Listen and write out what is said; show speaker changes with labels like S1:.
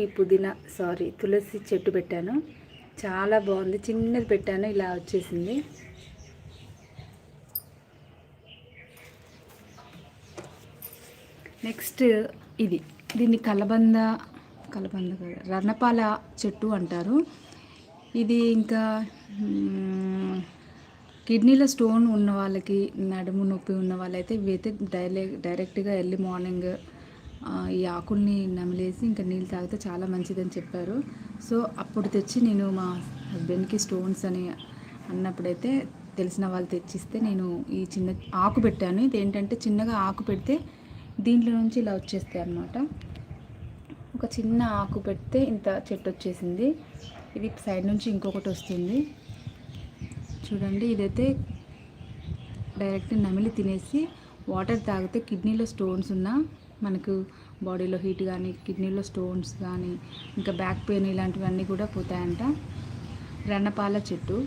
S1: ఈ పుదీనా తులసి చెట్టు పెట్టాను. చాలా బాగుంది. చిన్నది పెట్టాను, ఇలా వచ్చేసింది. నెక్స్ట్ దీన్ని కలబంద రణపాల చెట్టు అంటారు. ఇది ఇంకా కిడ్నీలో స్టోన్ ఉన్న వాళ్ళకి, నడుము నొప్పి ఉన్న వాళ్ళైతే ఇవైతే డైరెక్ట్గా ఎర్లీ మార్నింగ్ ఈ ఆకుల్ని నమిలేసి ఇంకా నీళ్ళు తాగితే చాలా మంచిదని చెప్పారు. సో అప్పుడు తెచ్చి నేను మా హస్బెండ్కి స్టోన్స్ అని అన్నప్పుడైతే తెలిసిన వాళ్ళు తెచ్చిస్తే నేను ఈ చిన్న ఆకు పెట్టాను. ఇది ఏంటంటే చిన్నగా ఆకు పెడితే దీంట్లో నుంచి ఇలా వచ్చేస్తాయి అన్నమాట. ఒక చిన్న ఆకు పెడితే ఇంత చెట్టు వచ్చేసింది. ఇది సైడ్ నుంచి ఇంకొకటి వస్తుంది చూడండి. ఇదైతే డైరెక్ట్ నమిలి తినేసి వాటర్ తాగితే కిడ్నీలో స్టోన్స్ ఉన్నా, మనకు బాడీలో హీట్ కానీ, కిడ్నీలో స్టోన్స్ కానీ, ఇంకా బ్యాక్ పెయిన్ ఇలాంటివన్నీ కూడా పోతాయంట. రణపాల చెట్టు